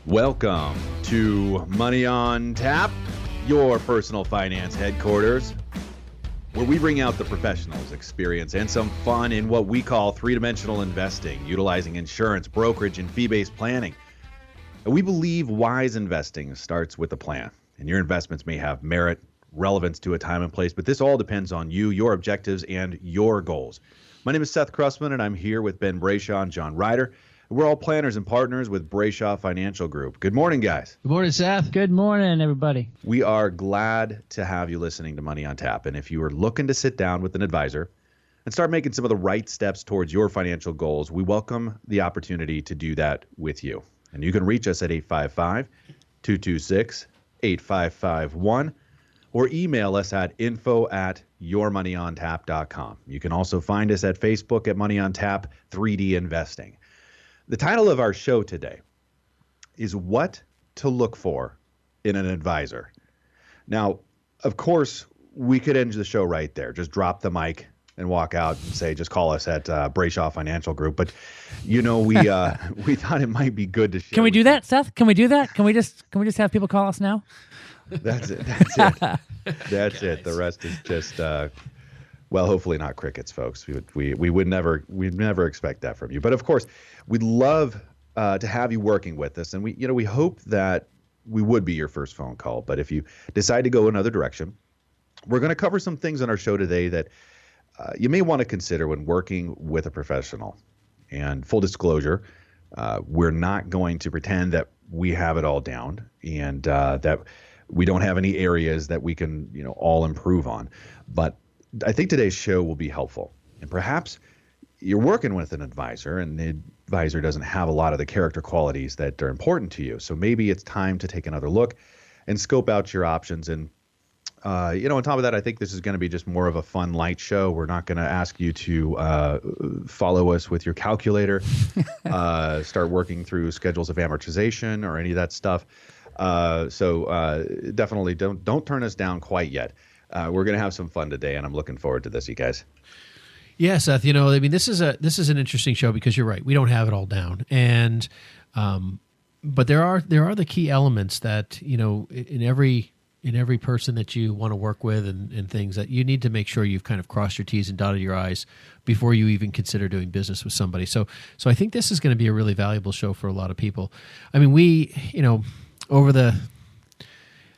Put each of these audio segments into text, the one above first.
Welcome to Money on Tap, your personal finance headquarters, where we bring out the professionals' experience and some fun in what we call three-dimensional investing, utilizing insurance, brokerage, and fee-based planning. And we believe wise investing starts with a plan, and your investments may have merit, relevance to a time and place, but this all depends on you, your objectives, and your goals. My name is Seth Krussman, and I'm here with Ben Brayshaw and John Ryder. We're all planners and partners with Brayshaw Financial Group. Good morning, guys. Good morning, Seth. Good morning, everybody. We are glad to have you listening to Money on Tap. And if you are looking to sit down with an advisor and start making some of the right steps towards your financial goals, we welcome the opportunity to do that with you. And you can reach us at 855-226-8551 or email us at info@yourmoneyontap.com. You can also find us at Facebook at Money on Tap 3D Investing. The title of our show today is What to Look For in an Advisor. Now, of course, we could end the show right there. Just drop the mic and walk out and say, just call us at Brayshaw Financial Group. But, you know, we thought it might be good to share. Can we do that, Seth? Can we do that? Can we just have people call us now? That's it. That's it. The rest is just well, hopefully not crickets, folks. We'd never expect that from you. But of course, we'd love to have you working with us, and we hope that we would be your first phone call. But if you decide to go another direction, we're going to cover some things on our show today that you may want to consider when working with a professional. And full disclosure, we're not going to pretend that we have it all down and that we don't have any areas that we can all improve on. But I think today's show will be helpful. And perhaps you're working with an advisor and the advisor doesn't have a lot of the character qualities that are important to you. So maybe it's time to take another look and scope out your options. And, on top of that, I think this is going to be just more of a fun, light show. We're not going to ask you to follow us with your calculator, start working through schedules of amortization or any of that stuff. So definitely don't turn us down quite yet. We're going to have some fun today, and I'm looking forward to this, you guys. Yeah, Seth. This is an interesting show because you're right. We don't have it all down, and but there are the key elements that in every person that you want to work with and things that you need to make sure you've kind of crossed your T's and dotted your I's before you even consider doing business with somebody. So I think this is going to be a really valuable show for a lot of people. I mean, we over the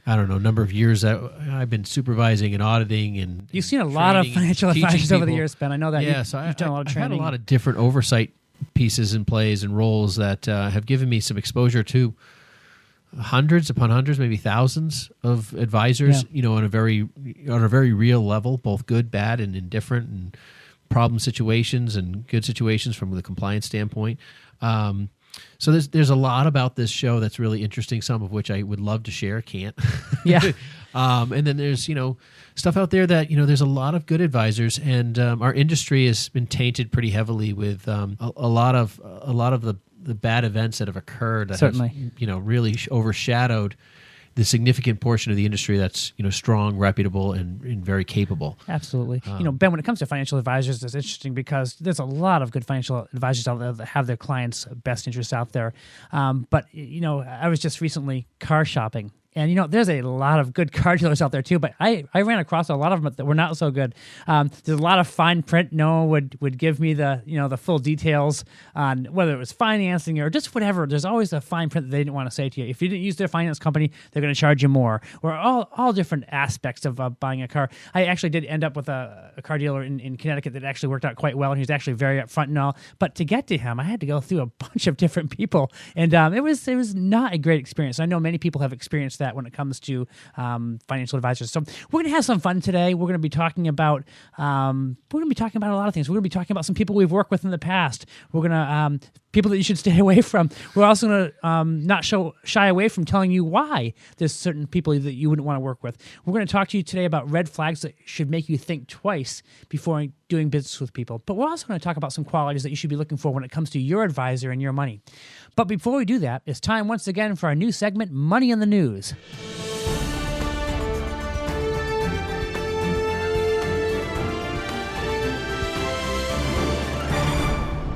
number of years that I've been supervising and auditing and you've seen a lot of financial advisors over the years, Ben. I know that. Yeah, you've done a lot of training. I've had a lot of different oversight pieces and plays and roles that have given me some exposure to hundreds upon hundreds, maybe thousands of advisors. On a very real level, both good, bad, and indifferent, and problem situations and good situations from the compliance standpoint. So there's a lot about this show that's really interesting, some of which I would love to share, can't. Yeah. And then there's, stuff out there that, there's a lot of good advisors, and our industry has been tainted pretty heavily with a lot of the bad events that have occurred that Certainly. have, really overshadowed the significant portion of the industry that's strong, reputable, and very capable. Absolutely. Ben, when it comes to financial advisors, it's interesting because there's a lot of good financial advisors out there that have their clients' best interests out there. But I was just recently car shopping. And, there's a lot of good car dealers out there, too. But I ran across a lot of them that were not so good. There's a lot of fine print. No one would give me the full details on whether it was financing or just whatever. There's always a fine print that they didn't want to say to you. If you didn't use their finance company, they're going to charge you more. Or all different aspects of buying a car. I actually did end up with a car dealer in Connecticut that actually worked out quite well. And he was actually very upfront and all. But to get to him, I had to go through a bunch of different people. And it was not a great experience. I know many people have experienced that when it comes to financial advisors. So we're going to have some fun today. We're going to be talking about a lot of things. We're going to be talking about some people we've worked with in the past. We're going to people that you should stay away from. We're also going to not shy away from telling you why there's certain people that you wouldn't want to work with. We're going to talk to you today about red flags that should make you think twice before doing business with people. But we're also going to talk about some qualities that you should be looking for when it comes to your advisor and your money. But before we do that, it's time once again for our new segment, Money in the News.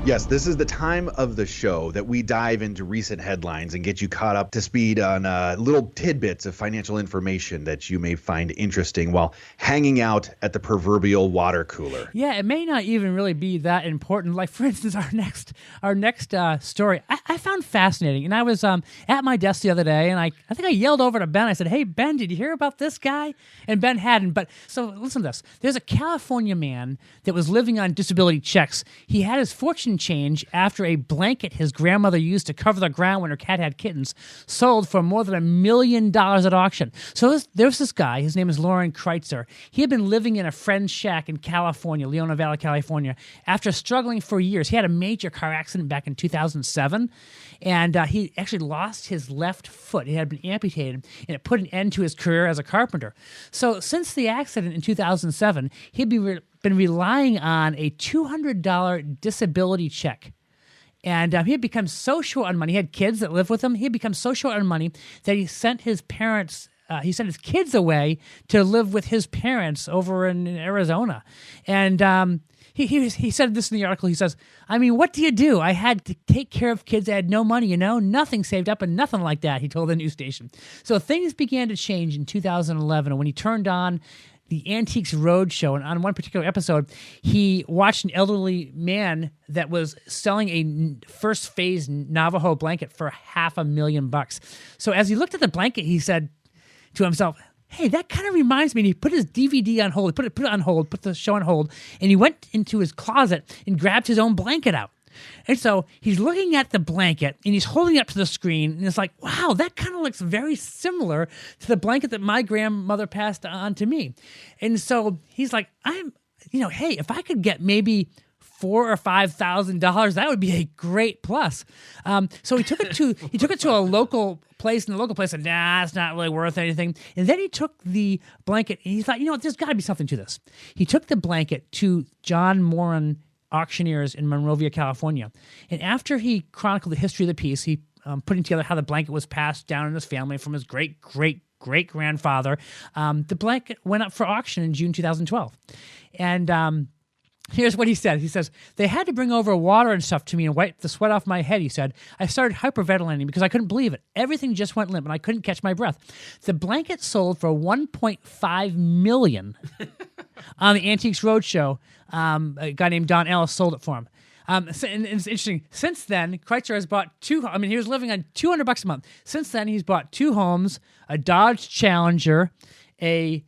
Yes, this is the time of the show that we dive into recent headlines and get you caught up to speed on little tidbits of financial information that you may find interesting while hanging out at the proverbial water cooler. Yeah, it may not even really be that important. Like, for instance, our next story, I found fascinating. And I was at my desk the other day, and I think I yelled over to Ben. I said, "Hey, Ben, did you hear about this guy?" And Ben hadn't. But so listen to this. There's a California man that was living on disability checks. He had his fortune change after a blanket his grandmother used to cover the ground when her cat had kittens sold for more than $1 million at auction. So there's this guy. His name is Lauren Kreitzer. He had been living in a friend's shack in California, Leona Valley, California, after struggling for years. He had a major car accident back in 2007, and he actually lost his left foot. It had been amputated, and it put an end to his career as a carpenter. So since the accident in 2007, he'd been relying on a $200 disability check. And he had become so short on money. He had kids that lived with him. He had become so short on money that he sent his parents, he sent his kids away to live with his parents over in Arizona. And he said this in the article. He says, "I mean, what do you do? I had to take care of kids. I had no money, nothing saved up and nothing like that," he told the news station. So things began to change in 2011 when he turned on the Antiques Roadshow, and on one particular episode, he watched an elderly man that was selling a first phase Navajo blanket for $500,000. So as he looked at the blanket, he said to himself, "Hey, that kind of reminds me." And he put his DVD on hold, put it on hold, put the show on hold, and he went into his closet and grabbed his own blanket out. And so he's looking at the blanket and he's holding it up to the screen, and it's like, wow, that kind of looks very similar to the blanket that my grandmother passed on to me. And so he's like, hey, if I could get maybe $4,000 or $5,000, that would be a great plus. So he took it to a local place, and the local place said, "Nah, it's not really worth anything." And then he took the blanket and he thought, there's got to be something to this. He took the blanket to John Moran auctioneers in Monrovia, California. And after he chronicled the history of the piece, he putting together how the blanket was passed down in his family from his great-great-great-grandfather, the blanket went up for auction in June 2012. And here's what he said. He says, "They had to bring over water and stuff to me and wipe the sweat off my head," he said. "I started hyperventilating because I couldn't believe it. Everything just went limp and I couldn't catch my breath." The blanket sold for $1.5 million on the Antiques Roadshow. A guy named Don Ellis sold it for him. And it's interesting. Since then, Kreitzer has bought he was living on $200 a month. Since then, he's bought 2 homes, a Dodge Challenger, a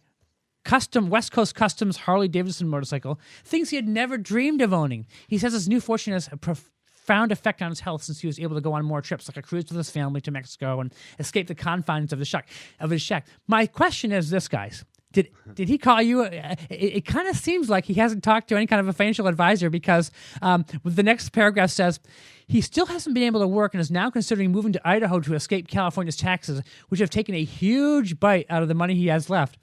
custom West Coast Customs Harley-Davidson motorcycle, things he had never dreamed of owning. He says his new fortune has a profound effect on his health since he was able to go on more trips, like a cruise with his family to Mexico and escape the confines of his shack. My question is this, guys. Did he call you? It kind of seems like he hasn't talked to any kind of a financial advisor, because the next paragraph says he still hasn't been able to work and is now considering moving to Idaho to escape California's taxes, which have taken a huge bite out of the money he has left.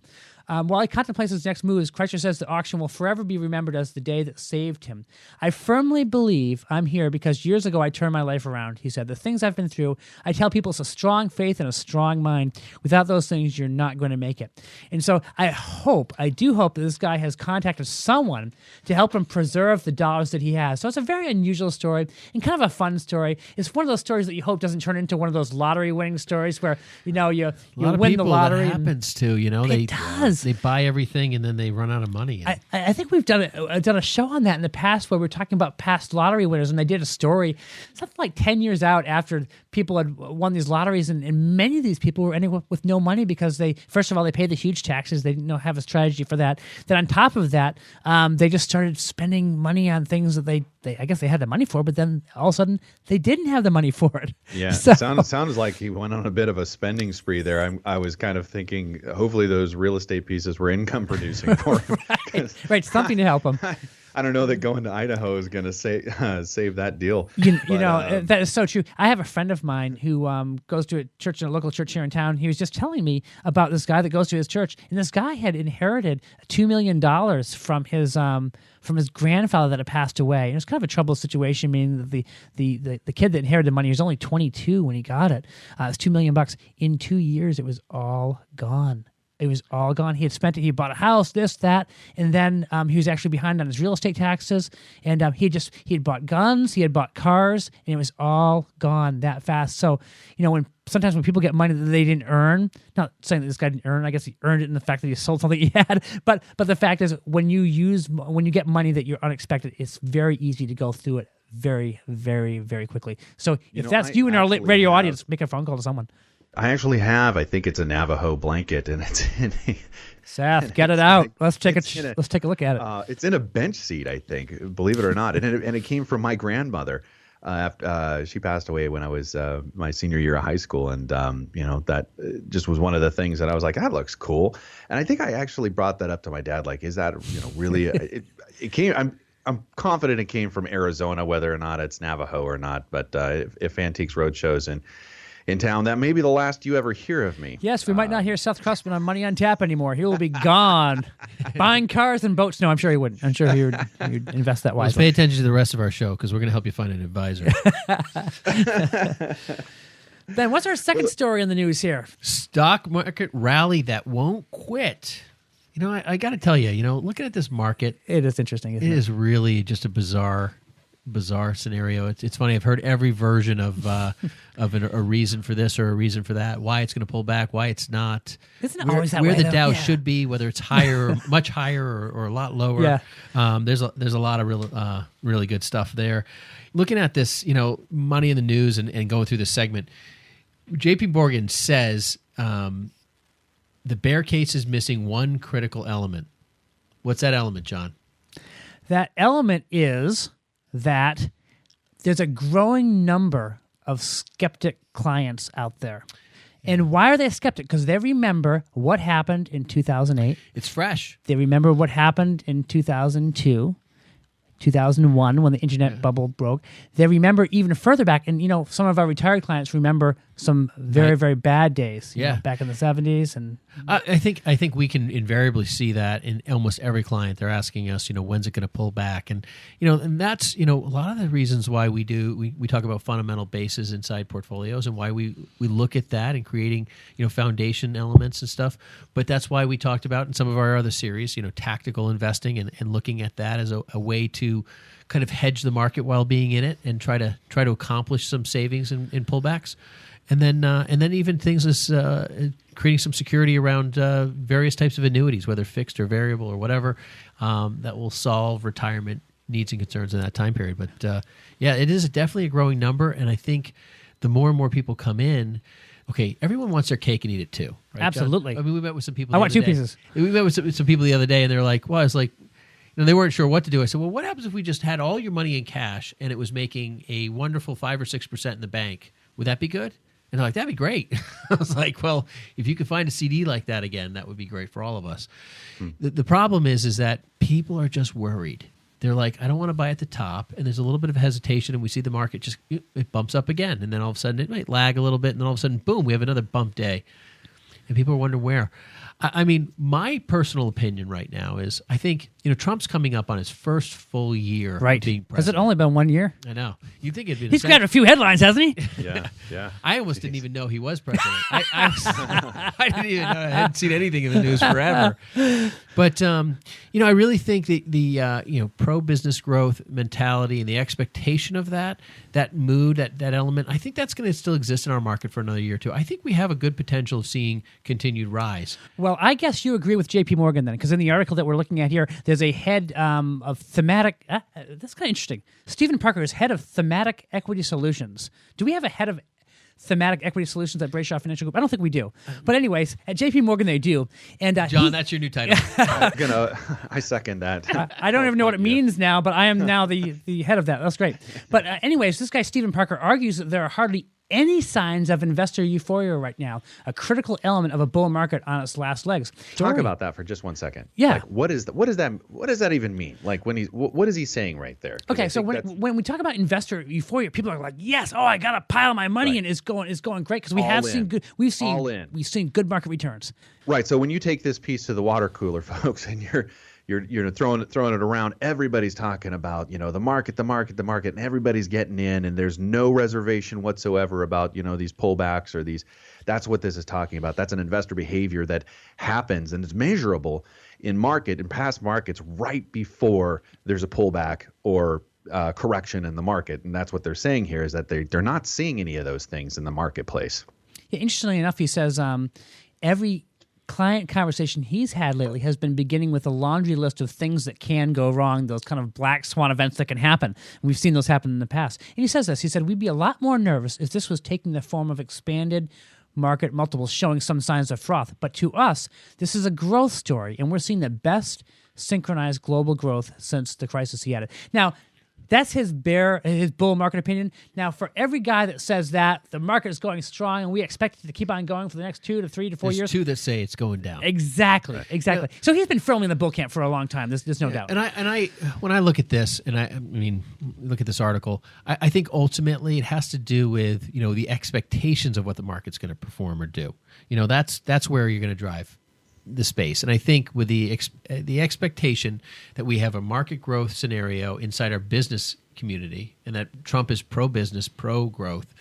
While he contemplates his next moves, Kreitzer says the auction will forever be remembered as the day that saved him. "I firmly believe I'm here because years ago I turned my life around," he said. "The things I've been through, I tell people, it's a strong faith and a strong mind. Without those things, you're not going to make it." And so I do hope that this guy has contacted someone to help him preserve the dollars that he has. So it's a very unusual story and kind of a fun story. It's one of those stories that you hope doesn't turn into one of those lottery winning stories where, you win the lottery. That happens too, It does. They buy everything and then they run out of money. I think we've done a show on that in the past where we're talking about past lottery winners, and they did a story something like 10 years out after people had won these lotteries, and many of these people were ending up with no money because they paid the huge taxes. They didn't have a strategy for that. Then on top of that, they just started spending money on things that they I guess they had the money for, but then all of a sudden they didn't have the money for it. Yeah, sounds like he went on a bit of a spending spree there. I was kind of thinking, hopefully those real estate pieces were income producing for him. right, something to help him. I don't know that going to Idaho is going to save that deal. That is so true. I have a friend of mine who goes to a local church here in town. He was just telling me about this guy that goes to his church, and this guy had inherited $2 million from his grandfather that had passed away. And it was kind of a troubled situation, meaning that the kid that inherited the money was only 22 when he got it. It was $2 million. In 2 years, it was all gone. all gone. He had spent it. He bought a house, this, that, and then he was actually behind on his real estate taxes. And he had bought guns, he had bought cars, and it was all gone that fast. So, sometimes when people get money that they didn't earn, not saying that this guy didn't earn, I guess he earned it in the fact that he sold something he had. But the fact is, when you get money that you're unexpected, it's very easy to go through it very, very, very quickly. So if that's you in our radio audience, make a phone call to someone. I actually have. I think it's a Navajo blanket, and it's in a. Seth, get it out. Let's take a look at it. It's in a bench seat, I think. Believe it or not, and it came from my grandmother. After she passed away when I was my senior year of high school, and that just was one of the things that I was like, that looks cool. And I think I actually brought that up to my dad. Like, is that really? It came. I'm confident it came from Arizona, whether or not it's Navajo or not. But if Antiques Roadshow's in town, that may be the last you ever hear of me. Yes, we might not hear Seth Krussman on Money on Tap anymore. He will be gone, buying cars and boats. No, I'm sure he wouldn't. I'm sure he would invest that wisely. Pay attention to the rest of our show because we're going to help you find an advisor. Ben, what's our second story in the news here? Stock market rally that won't quit. I got to tell you, looking at this market, it is interesting. Isn't it? It is really just a bizarre scenario. It's funny. I've heard every version of a reason for this or a reason for that. Why it's going to pull back. Why it's not. Isn't it always that where way, the Dow Yeah. should be, whether it's higher, or much higher, or a lot lower. Yeah. There's a lot of really good stuff there. Looking at this, money in the news and going through this segment, J.P. Morgan says the bear case is missing one critical element. What's that element, John? That element is that there's a growing number of skeptic clients out there. And why are they skeptic? Because they remember what happened in 2008. It's fresh. They remember what happened in 2002, 2001, when the internet bubble broke. They remember even further back. And, some of our retired clients remember some very, very bad days back in the 70s. And I think we can invariably see that in almost every client. They're asking us, when's it going to pull back? And, and that's, a lot of the reasons why we talk about fundamental bases inside portfolios and why we look at that and creating, foundation elements and stuff. But that's why we talked about in some of our other series, tactical investing and looking at that as a way to kind of hedge the market while being in it and try to accomplish some savings and pullbacks. And then even things as creating some security around various types of annuities, whether fixed or variable or whatever, that will solve retirement needs and concerns in that time period. But it is definitely a growing number, and I think the more and more people come in, okay, everyone wants their cake and eat it too, right, absolutely. John? I mean, we met with some people. I want 2 pieces. We met with some people the other day, and they're like, "Well, I was like." They weren't sure what to do. I said, well, what happens if we just had all your money in cash and it was making a wonderful 5 or 6% in the bank? Would that be good? And they're like, that'd be great. I was like, well, if you could find a CD like that again, that would be great for all of us. The problem is that people are just worried. They're like, I don't want to buy at the top. And there's a little bit of hesitation, and we see the market it bumps up again. And then all of a sudden it might lag a little bit. And then all of a sudden, boom, we have another bump day. And people are wondering where. I mean, my personal opinion right now is I think, Trump's coming up on his first full year of being president. Has it only been 1 year? I know. You'd think it'd be He's got a few headlines, hasn't he? Yeah. I almost didn't even know he was president. I didn't even know. I hadn't seen anything in the news forever. But, I really think the pro-business growth mentality and the expectation of that mood, that element, I think that's going to still exist in our market for another year or two. I think we have a good potential of seeing continued rise. Well, I guess you agree with J.P. Morgan then, because in the article that we're looking at here, there's a head of thematic. That's kind of interesting. Stephen Parker is head of thematic equity solutions. Do we have a head of thematic equity solutions at Brayshaw Financial Group? I don't think we do. But anyways, at J.P. Morgan they do. And John, that's your new title. I second that. I don't even know what it means now, but I am now the head of that. That's great. But anyways, this guy Stephen Parker argues that there are hardly any signs of investor euphoria right now, a critical element of a bull market on its last legs. Talk about that for just 1 second. Yeah. Like, what does that even mean? Like, what is he saying right there? Okay, so when we talk about investor euphoria, people are like, "Yes, I got a pile of my money and it's going great," because we've seen good market returns. Right. So when you take this piece to the water cooler, folks, and you're throwing it around. Everybody's talking about, the market, and everybody's getting in, and there's no reservation whatsoever about, these pullbacks or these. That's what this is talking about. That's an investor behavior that happens, and it's measurable in past markets right before there's a pullback or correction in the market. And that's what they're saying here, is that they're not seeing any of those things in the marketplace. Yeah, interestingly enough, he says every client conversation he's had lately has been beginning with a laundry list of things that can go wrong, those kind of black swan events that can happen. We've seen those happen in the past. And he says this, he said, we'd be a lot more nervous if this was taking the form of expanded market multiples showing some signs of froth. But to us, this is a growth story, and we're seeing the best synchronized global growth since the crisis he had. Now, that's his bull market opinion. Now, for every guy that says that the market is going strong and we expect it to keep on going for the next 2 to 3 to 4 years. There's two that say it's going down. Exactly. Yeah. So he's been firmly in the bull camp for a long time. There's no doubt. And I, when I look at this, and I mean, look at this article, I think ultimately it has to do with the expectations of what the market's going to perform or do. That's where you're going to drive the space. And I think with the expectation that we have a market growth scenario inside our business community, and that Trump is pro-business, pro-growth,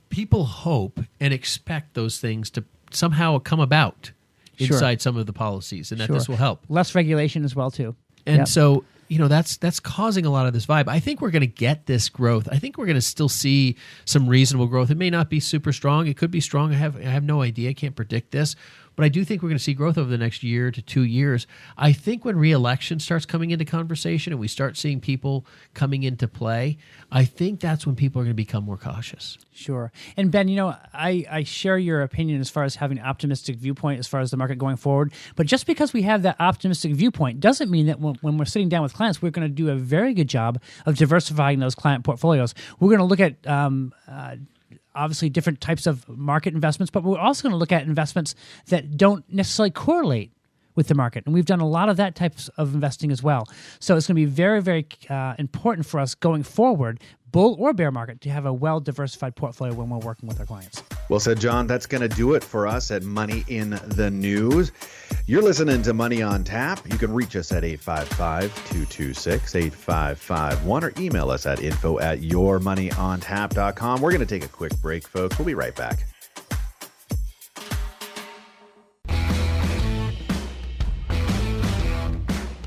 people hope and expect those things to somehow come about inside some of the policies, and that this will help. Less regulation as well, too. And so, that's causing a lot of this vibe. I think we're going to get this growth. I think we're going to still see some reasonable growth. It may not be super strong. It could be strong. I have no idea. I can't predict this. But I do think we're going to see growth over the next year to 2 years. I think when re-election starts coming into conversation and we start seeing people coming into play, I think that's when people are going to become more cautious. Sure. And Ben, I share your opinion as far as having an optimistic viewpoint as far as the market going forward. But just because we have that optimistic viewpoint doesn't mean that when we're sitting down with clients, we're going to do a very good job of diversifying those client portfolios. We're going to look at obviously different types of market investments, but we're also going to look at investments that don't necessarily correlate with the market. And we've done a lot of that types of investing as well. So it's going to be very, very important for us going forward, bull or bear market, to have a well-diversified portfolio when we're working with our clients. Well said, John. That's going to do it for us at Money in the News. You're listening to Money on Tap. You can reach us at 855-226-8551 or email us at info@yourmoneyontap.com. We're going to take a quick break, folks. We'll be right back.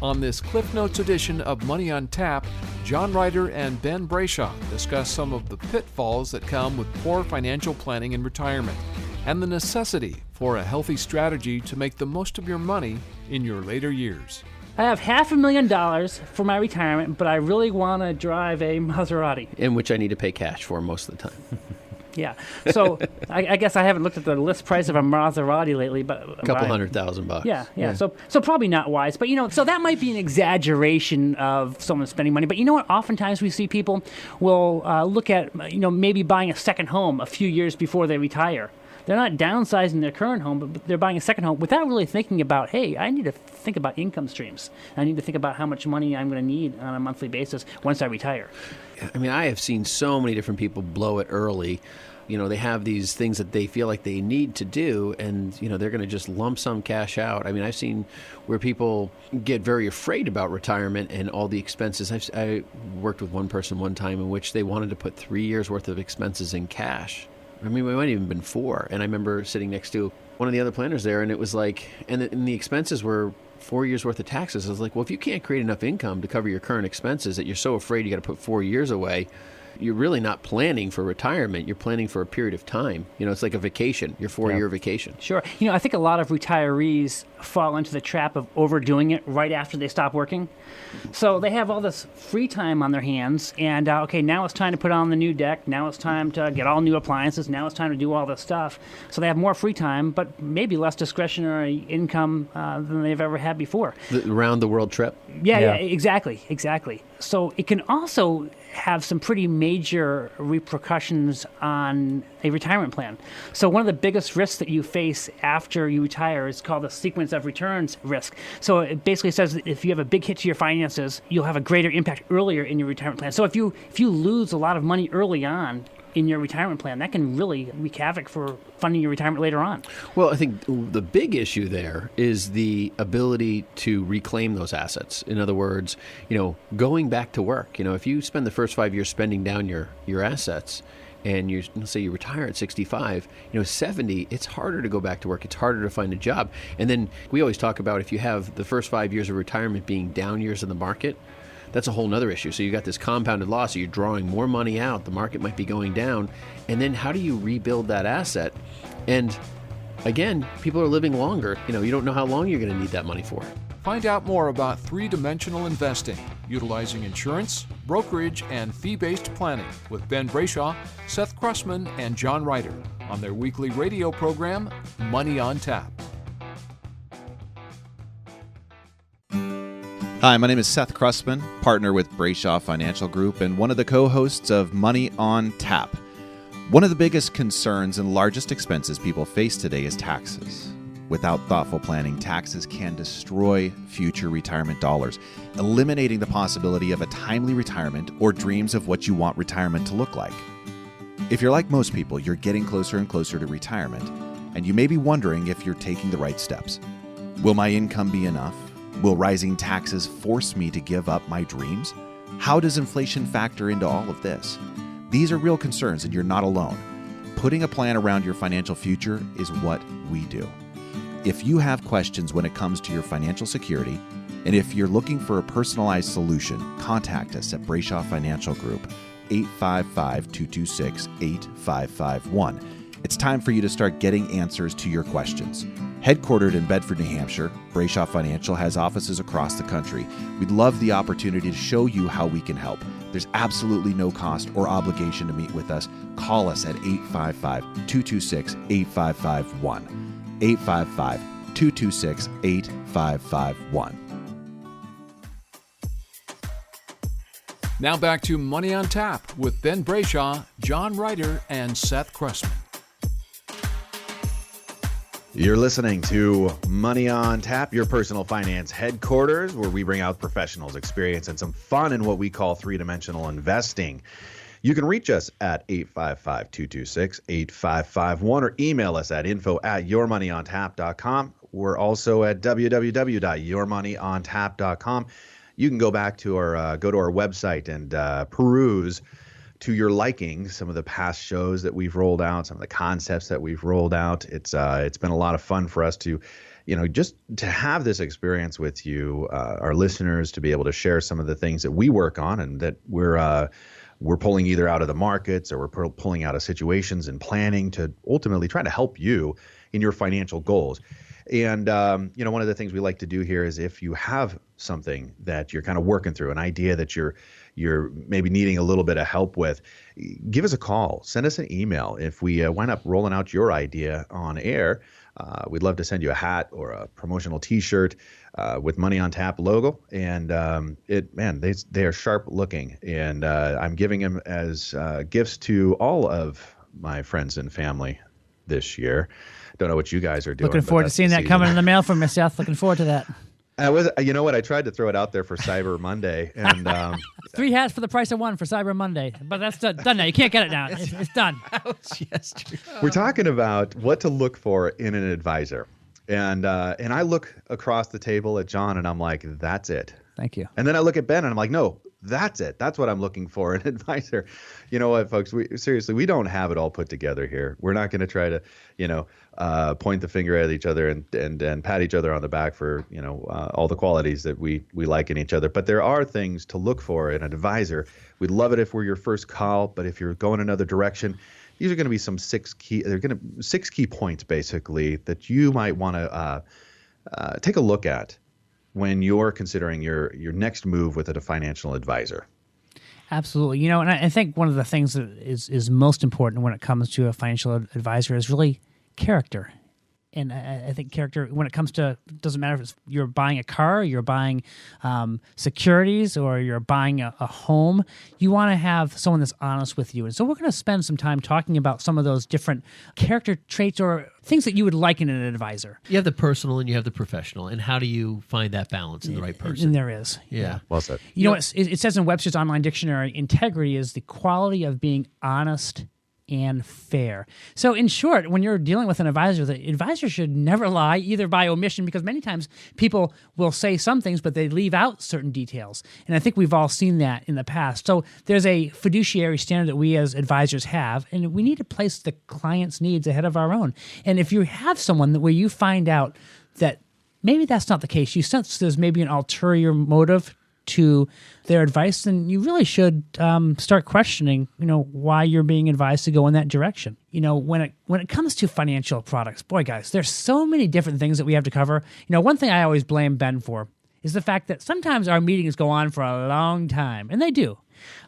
On this Cliff Notes edition of Money on Tap, John Ryder and Ben Brayshaw discuss some of the pitfalls that come with poor financial planning in retirement and the necessity for a healthy strategy to make the most of your money in your later years. I have $500,000 for my retirement, but I really want to drive a Maserati. In which I need to pay cash for most of the time. Yeah. So I guess I haven't looked at the list price of a Maserati lately, but a couple $100,000. Yeah. So probably not wise, but so that might be an exaggeration of someone spending money. But you know what? Oftentimes we see people will look at maybe buying a second home a few years before they retire. They're not downsizing their current home, but they're buying a second home without really thinking about, hey, I need to think about income streams. I need to think about how much money I'm going to need on a monthly basis once I retire. I mean, I have seen so many different people blow it early. They have these things that they feel like they need to do, and, they're going to just lump sum cash out. I mean, I've seen where people get very afraid about retirement and all the expenses. I worked with one person one time in which they wanted to put 3 years worth of expenses in cash. I mean, we might have even been 4. And I remember sitting next to one of the other planners there, and it was like, and the expenses were 4 years worth of taxes. I was like, well, if you can't create enough income to cover your current expenses that you're so afraid you got to put 4 years away, you're really not planning for retirement. You're planning for a period of time. It's like a vacation, your 4-year vacation. Sure. I think a lot of retirees fall into the trap of overdoing it right after they stop working. So they have all this free time on their hands, and okay, now it's time to put on the new deck. Now it's time to get all new appliances. Now it's time to do all this stuff. So they have more free time, but maybe less discretionary income than they've ever had before. The round the world trip? Yeah, exactly. So it can also have some pretty major repercussions on a retirement plan. So one of the biggest risks that you face after you retire is called the sequence of returns risk. So it basically says that if you have a big hit to your finances, you'll have a greater impact earlier in your retirement plan. So if you lose a lot of money early on, in your retirement plan, that can really wreak havoc for funding your retirement later on. Well, I think the big issue there is the ability to reclaim those assets. In other words, going back to work. If you spend the first 5 years spending down your assets, and let's say you retire at 65, 70, it's harder to go back to work. It's harder to find a job. And then we always talk about if you have the first 5 years of retirement being down years in the market, that's a whole nother issue. So you got this compounded loss. So you're drawing more money out. The market might be going down. And then how do you rebuild that asset? And again, people are living longer. You don't know how long you're going to need that money for. Find out more about three-dimensional investing, utilizing insurance, brokerage, and fee-based planning with Ben Brayshaw, Seth Krussman, and John Ryder on their weekly radio program, Money on Tap. Hi, my name is Seth Krussman, partner with Brayshaw Financial Group and one of the co-hosts of Money on Tap. One of the biggest concerns and largest expenses people face today is taxes. Without thoughtful planning, taxes can destroy future retirement dollars, eliminating the possibility of a timely retirement or dreams of what you want retirement to look like. If you're like most people, you're getting closer and closer to retirement, and you may be wondering if you're taking the right steps. Will my income be enough? Will rising taxes force me to give up my dreams? How does inflation factor into all of this? These are real concerns, and you're not alone. Putting a plan around your financial future is what we do. If you have questions when it comes to your financial security, and if you're looking for a personalized solution, contact us at Brayshaw Financial Group, 855-226-8551. It's time for you to start getting answers to your questions. Headquartered in Bedford, New Hampshire, Brayshaw Financial has offices across the country. We'd love the opportunity to show you how we can help. There's absolutely no cost or obligation to meet with us. Call us at 855-226-8551. 855-226-8551. Now back to Money on Tap with Ben Brayshaw, John Ryder, and Seth Krussman. You're listening to Money on Tap, your personal finance headquarters, where we bring out professionals' experience and some fun in what we call three-dimensional investing. You can reach us at 855-226-8551 or email us at info@yourmoneyontap.com. We're also at www.yourmoneyontap.com. You can go back to our website and peruse to your liking some of the past shows that we've rolled out, some of the concepts that we've rolled out. It's been a lot of fun for us to, just to have this experience with you, our listeners, to be able to share some of the things that we work on and that we're pulling either out of the markets or we're pulling out of situations and planning to ultimately try to help you in your financial goals. And, one of the things we like to do here is if you have something that you're kind of working through, an idea that you're maybe needing a little bit of help with, give us a call, send us an email. If we wind up rolling out your idea on air, we'd love to send you a hat or a promotional T-shirt with Money on Tap logo. And they are sharp looking, and I'm giving them as gifts to all of my friends and family this year. Don't know what you guys are doing. Looking forward to seeing that coming in the mail from Seth. Looking forward to that. You know what? I tried to throw it out there for Cyber Monday, and 3 hats for the price of one for Cyber Monday. But that's done now. You can't get it now. It's done. We're talking about what to look for in an advisor, and I look across the table at John, and I'm like, "That's it." Thank you. And then I look at Ben, and I'm like, "No, that's it. That's what I'm looking for in an advisor." You know what, folks? We don't have it all put together here. We're not going to try to, point the finger at each other and pat each other on the back for, all the qualities that we like in each other. But there are things to look for in an advisor. We'd love it if we're your first call, but if you're going another direction, these are going to be six key points basically that you might want to take a look at when you're considering your next move with a financial advisor. Absolutely. And I think one of the things that is most important when it comes to a financial advisor is really character. And I think character, when it comes to, it doesn't matter if you're buying a car, you're buying securities, or you're buying a home, you want to have someone that's honest with you. And so we're going to spend some time talking about some of those different character traits or things that you would like in an advisor. You have the personal and you have the professional. And how do you find that balance in the right person? And there is. Yeah. Well said. It says in Webster's Online Dictionary, integrity is the quality of being honest and fair. So in short, when you're dealing with an advisor, the advisor should never lie, either by omission, because many times people will say some things, but they leave out certain details. And I think we've all seen that in the past. So there's a fiduciary standard that we as advisors have, and we need to place the client's needs ahead of our own. And if you have someone where you find out that maybe that's not the case, you sense there's maybe an ulterior motive to their advice, then you really should start questioning, why you're being advised to go in that direction. When it comes to financial products, boy, guys, there's so many different things that we have to cover. One thing I always blame Ben for is the fact that sometimes our meetings go on for a long time, and they do.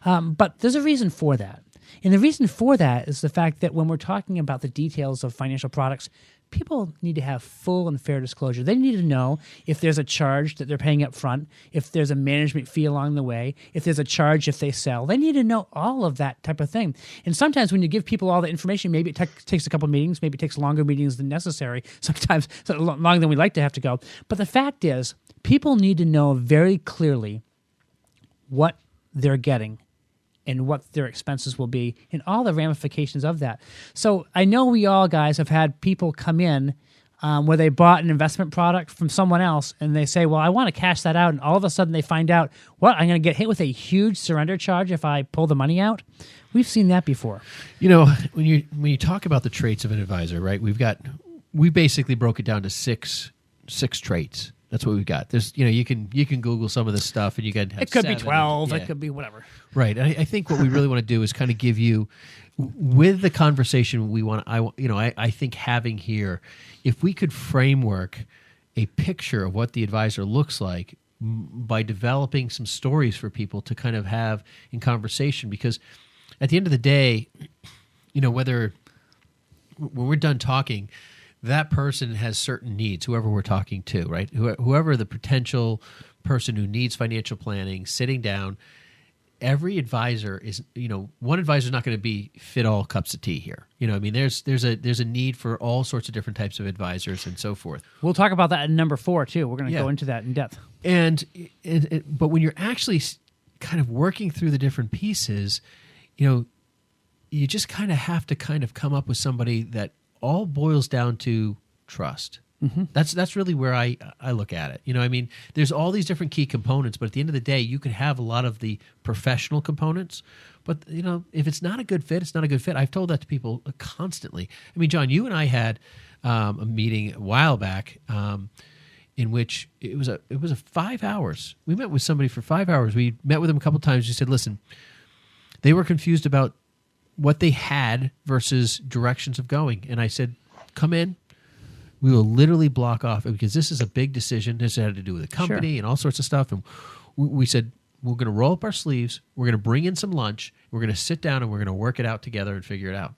But there's a reason for that. And the reason for that is the fact that when we're talking about the details of financial products, people need to have full and fair disclosure. They need to know if there's a charge that they're paying up front, if there's a management fee along the way, if there's a charge if they sell. They need to know all of that type of thing. And sometimes when you give people all the information, maybe it takes a couple of meetings, maybe it takes longer meetings than necessary, sometimes longer than we'd like to have to go. But the fact is, people need to know very clearly what they're getting and what their expenses will be and all the ramifications of that. So I know we all, guys, have had people come in where they bought an investment product from someone else and they say, well, I want to cash that out. And all of a sudden they find out, what, I'm going to get hit with a huge surrender charge if I pull the money out? We've seen that before. When you talk about the traits of an advisor, right, we basically broke it down to six traits. That's what we've got. There's, you can Google some of this stuff, and you can have it could be 7. 12. It could be whatever. Right. And I think what we really want to do is kind of give you, with the conversation we want. I think having here, if we could framework a picture of what the advisor looks like by developing some stories for people to kind of have in conversation, because at the end of the day, whether when we're done talking, that person has certain needs, whoever we're talking to, right? Whoever the potential person who needs financial planning, sitting down, every advisor is, one advisor is not going to fit all cups of tea here. There's a need for all sorts of different types of advisors and so forth. We'll talk about that in number 4 too. We're going to go into that in depth. But when you're actually kind of working through the different pieces, you just kind of have to kind of come up with somebody that all boils down to trust. Mm-hmm. That's really where I look at it. There's all these different key components, but at the end of the day, you can have a lot of the professional components. But, if it's not a good fit, it's not a good fit. I've told that to people constantly. John, you and I had a meeting a while back in which it was a 5 hours. We met with somebody for 5 hours. We met with them a couple of times. We said, listen, they were confused about what they had versus directions of going. And I said, come in. We will literally block off, because this is a big decision. This had to do with the company and all sorts of stuff. And we said, we're going to roll up our sleeves. We're going to bring in some lunch. We're going to sit down and we're going to work it out together and figure it out.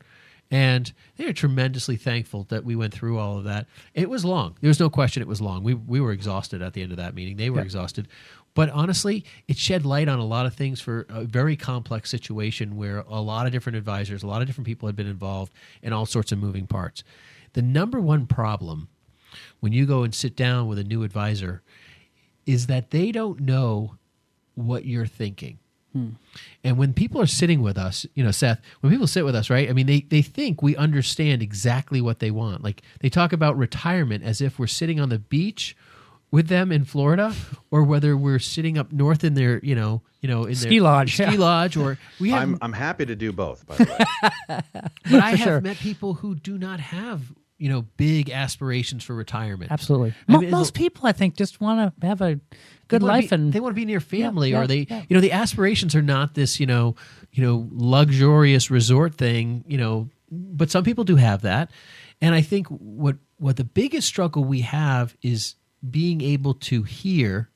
And they are tremendously thankful that we went through all of that. It was long. There was no question it was long. We were exhausted at the end of that meeting. They were exhausted. But honestly, it shed light on a lot of things for a very complex situation where a lot of different advisors, a lot of different people had been involved, and all sorts of moving parts. The number one problem when you go and sit down with a new advisor is that they don't know what you're thinking. And when people are sitting with us, Seth, when people sit with us, right? They think we understand exactly what they want. Like, they talk about retirement as if we're sitting on the beach with them in Florida, or whether we're sitting up north in their, in their ski lodge, or we have. I'm happy to do both, by the way. But I have met people who do not have, big aspirations for retirement. Absolutely. Most people, I think, just want to have a good life, and they want to be near family, or they, the aspirations are not this, luxurious resort thing, but some people do have that. And I think what the biggest struggle we have is being able to hear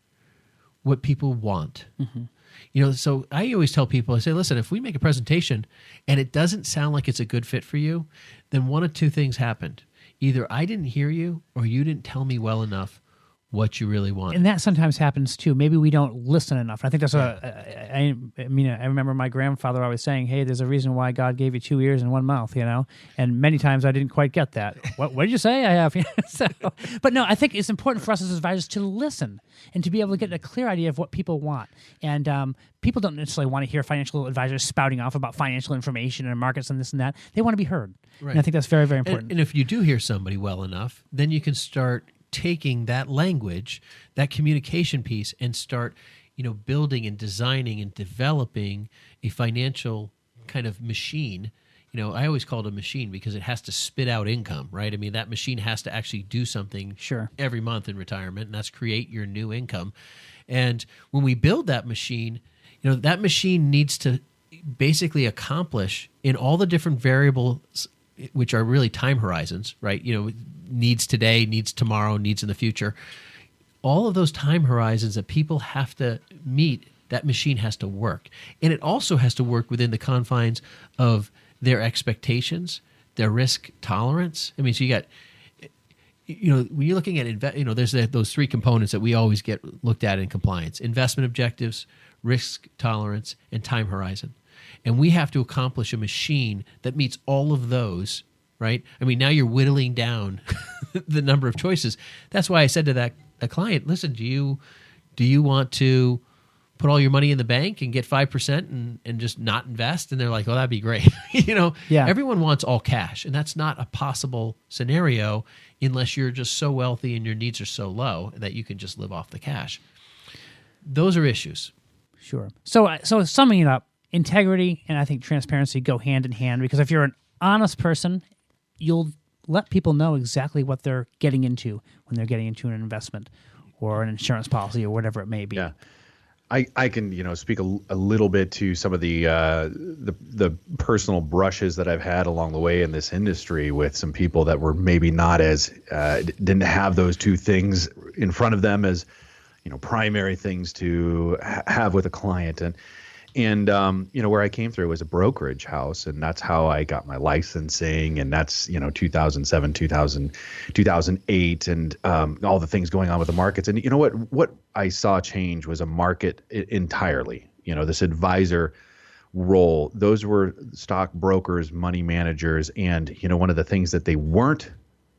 what people want. Mm-hmm. So I always tell people, I say, listen, if we make a presentation and it doesn't sound like it's a good fit for you, then one of two things happened. Either I didn't hear you, or you didn't tell me well enough, what you really want. And that sometimes happens too. Maybe we don't listen enough. I think that's I remember my grandfather always saying, "Hey, there's a reason why God gave you 2 ears and 1 mouth," And many times I didn't quite get that. What did you say? I have. But no, I think it's important for us as advisors to listen and to be able to get a clear idea of what people want. And people don't necessarily want to hear financial advisors spouting off about financial information and markets and this and that. They want to be heard. Right. And I think that's very, very important. And if you do hear somebody well enough, then you can start taking that language, that communication piece, and start, building and designing and developing a financial kind of machine. I always call it a machine because it has to spit out income, right? I mean, that machine has to actually do something every month in retirement, and that's create your new income. And when we build that machine, that machine needs to basically accomplish in all the different variables, which are really time horizons, right? Needs today, needs tomorrow, needs in the future. All of those time horizons that people have to meet, that machine has to work. And it also has to work within the confines of their expectations, their risk tolerance. I mean, so you got, when you're looking at, there's those three components that we always get looked at in compliance: investment objectives, risk tolerance, and time horizon. And we have to accomplish a machine that meets all of those, right? I mean, now you're whittling down the number of choices. That's why I said to a client, listen, do you want to put all your money in the bank and get 5% and just not invest? And they're like, oh, that'd be great. Everyone wants all cash, and that's not a possible scenario unless you're just so wealthy and your needs are so low that you can just live off the cash. Those are issues. Sure. So summing it up, integrity and I think transparency go hand in hand, because if you're an honest person, you'll let people know exactly what they're getting into when they're getting into an investment or an insurance policy or whatever it may be. Yeah. I can speak a little bit to some of the personal brushes that I've had along the way in this industry with some people that were maybe not as didn't have those two things in front of them as primary things to have with a client. And where I came through was a brokerage house, and that's how I got my licensing, and that's 2007, 2008, and all the things going on with the markets. And what I saw change was a market entirely. This advisor role, those were stock brokers, money managers, and one of the things that they weren't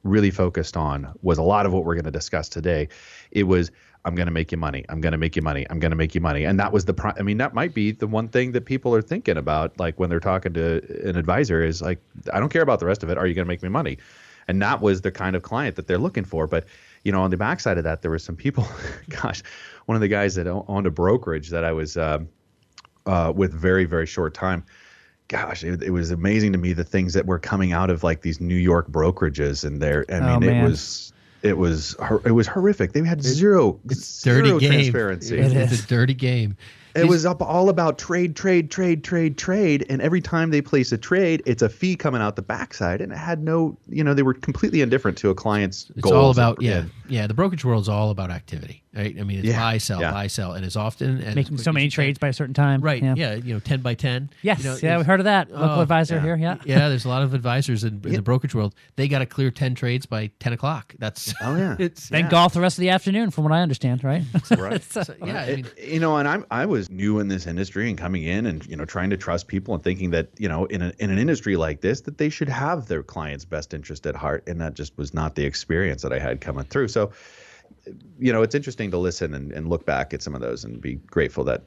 really focused on was a lot of what we're going to discuss today. It was, I'm going to make you money. I'm going to make you money. I'm going to make you money. And that was that might be the one thing that people are thinking about, like when they're talking to an advisor, is like, I don't care about the rest of it. Are you going to make me money? And that was the kind of client that they're looking for. But, on the backside of that, there were some people, gosh, one of the guys that owned a brokerage that I was with very, very short time. Gosh, it was amazing to me, the things that were coming out of like these New York brokerages, and it was horrific. They had zero transparency. It's a dirty game. It was all about trade. And every time they place a trade, it's a fee coming out the backside. And it had no, they were completely indifferent to a client's goals. It's all about, the brokerage world is all about activity, right? I mean, it's buy, sell. And as often as making so many trades by a certain time. Right. Yeah. 10 by 10. Yes. We've heard of that. Local advisor here. Yeah. Yeah. There's a lot of advisors in the brokerage world. They got to clear 10 trades by 10 o'clock. That's, then golf the rest of the afternoon, from what I understand, right? Right. And I was new in this industry and coming in and, trying to trust people and thinking that, in an industry like this, that they should have their client's best interest at heart. And that just was not the experience that I had coming through. So, it's interesting to listen and look back at some of those and be grateful that,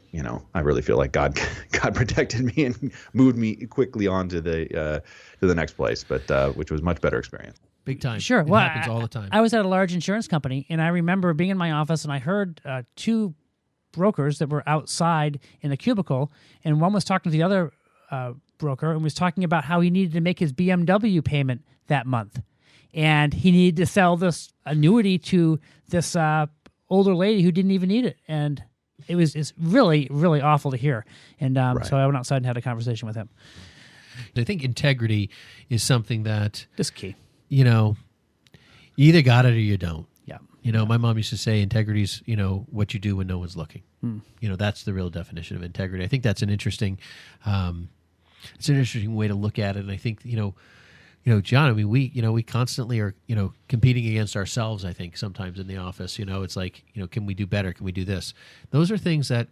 I really feel like God protected me and moved me quickly on to the next place, but which was much better experience. Big time. Sure. It happens all the time. I was at a large insurance company, and I remember being in my office, and I heard two brokers that were outside in a cubicle, and one was talking to the other broker and was talking about how he needed to make his BMW payment that month. And he needed to sell this annuity to this older lady who didn't even need it. And it's really, really awful to hear. And so I went outside and had a conversation with him. I think integrity is something that is key. You either got it or you don't. Yeah. My mom used to say integrity's, what you do when no one's looking. That's the real definition of integrity. I think that's an interesting way to look at it. And I think, John, I mean, we constantly are, competing against ourselves, I think, sometimes in the office. It's like, can we do better? Can we do this? Those are things that,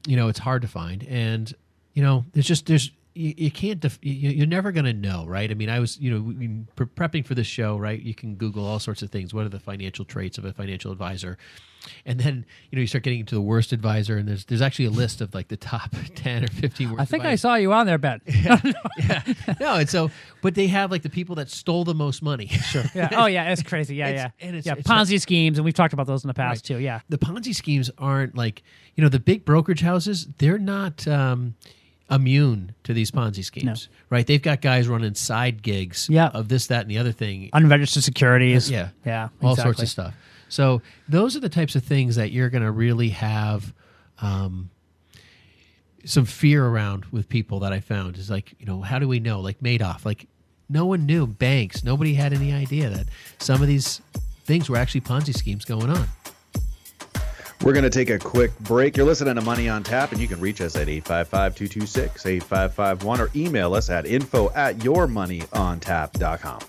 it's hard to find. And, you can't, you're never going to know, right? I mean, I was, prepping for this show, right? You can Google all sorts of things. What are the financial traits of a financial advisor? And then, you start getting into the worst advisor, and there's actually a list of like the top 10 or 15 worst I think advisors. I saw you on there, Ben. Yeah. No, and so, but they have like the people that stole the most money. Sure. Yeah. Oh, yeah, it's crazy. Yeah, It's Ponzi schemes, and we've talked about those in the past, too, yeah. The Ponzi schemes aren't like, the big brokerage houses, they're not immune to these Ponzi schemes, right? They've got guys running side gigs of this, that, and the other thing. Unregistered securities. Yeah, exactly. all sorts of stuff. So those are the types of things that you're going to really have some fear around with people that I found. Is like, how do we know? Like Madoff, like no one knew. Banks, nobody had any idea that some of these things were actually Ponzi schemes going on. We're going to take a quick break. You're listening to Money on Tap, and you can reach us at 855-226-8551 or email us at info@yourmoneyontap.com.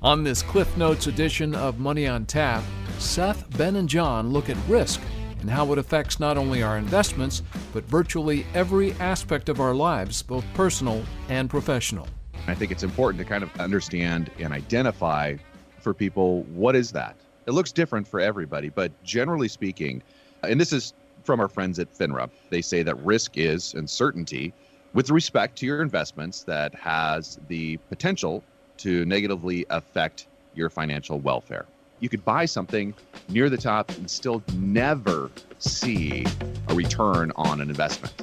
On this Cliff Notes edition of Money on Tap, Seth, Ben, and John look at risk and how it affects not only our investments, but virtually every aspect of our lives, both personal and professional. I think it's important to kind of understand and identify for people, what is that? It looks different for everybody, but generally speaking, and this is from our friends at FINRA, they say that risk is uncertainty with respect to your investments that has the potential to negatively affect your financial welfare. You could buy something near the top and still never see a return on an investment.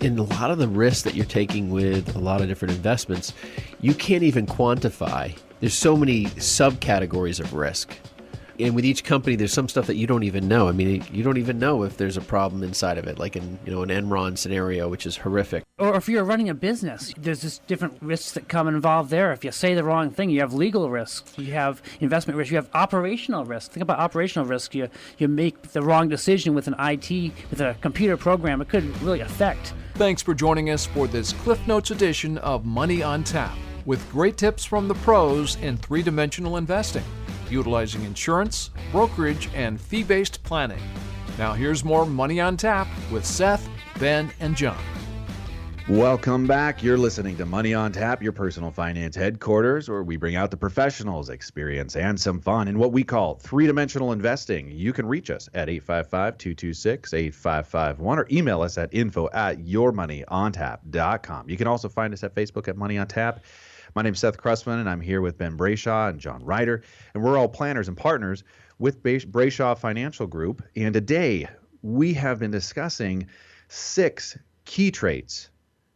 In a lot of the risks that you're taking with a lot of different investments, you can't even quantify. There's so many subcategories of risk. And with each company, there's some stuff that you don't even know. I mean, you don't even know if there's a problem inside of it, like in an Enron scenario, which is horrific. Or if you're running a business, there's just different risks that come involved there. If you say the wrong thing, you have legal risks, you have investment risk, you have operational risk. Think about operational risk. You make the wrong decision with an IT, with a computer program, it could really affect. Thanks for joining us for this Cliff Notes edition of Money on Tap, with great tips from the pros in three-dimensional investing, utilizing insurance, brokerage, and fee-based planning. Now here's more Money on Tap with Seth, Ben, and John. Welcome back. You're listening to Money on Tap, your personal finance headquarters, where we bring out the professionals, experience, and some fun in what we call three-dimensional investing. You can reach us at 855-226-8551 or email us at info@yourmoneyontap.com. You can also find us at Facebook at Money on Tap. My name's Seth Krussman, and I'm here with Ben Brayshaw and John Ryder, and we're all planners and partners with Brayshaw Financial Group. And today we have been discussing 6 key traits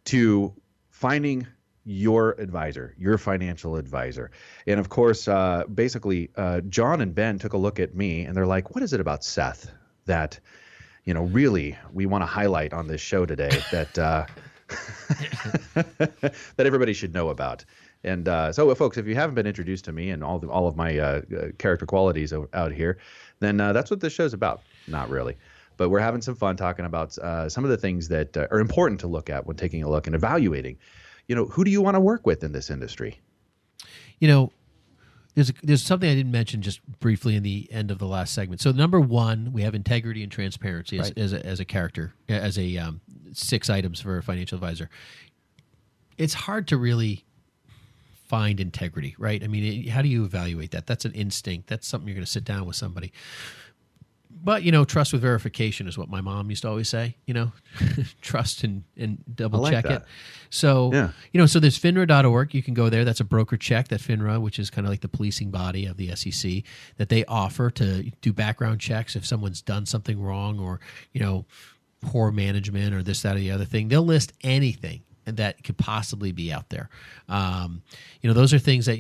to finding your advisor, your financial advisor. And of course, basically, John and Ben took a look at me, and they're like, what is it about Seth that, really we want to highlight on this show today that that everybody should know about? And so, folks, if you haven't been introduced to me and all of my character qualities out here, then that's what this show's about. Not really. But we're having some fun talking about some of the things that are important to look at when taking a look and evaluating. Who do you want to work with in this industry? There's something I didn't mention just briefly in the end of the last segment. So number 1, we have integrity and transparency as a character, as a 6 items for a financial advisor. It's hard to really find integrity, right? I mean, how do you evaluate that? That's an instinct. That's something you're going to sit down with somebody. But, trust with verification is what my mom used to always say, trust and double check it. So, so there's FINRA.org. You can go there. That's a broker check that FINRA, which is kind of like the policing body of the SEC, that they offer to do background checks if someone's done something wrong or, poor management or this, that, or the other thing. They'll list anything that could possibly be out there. Those are things that,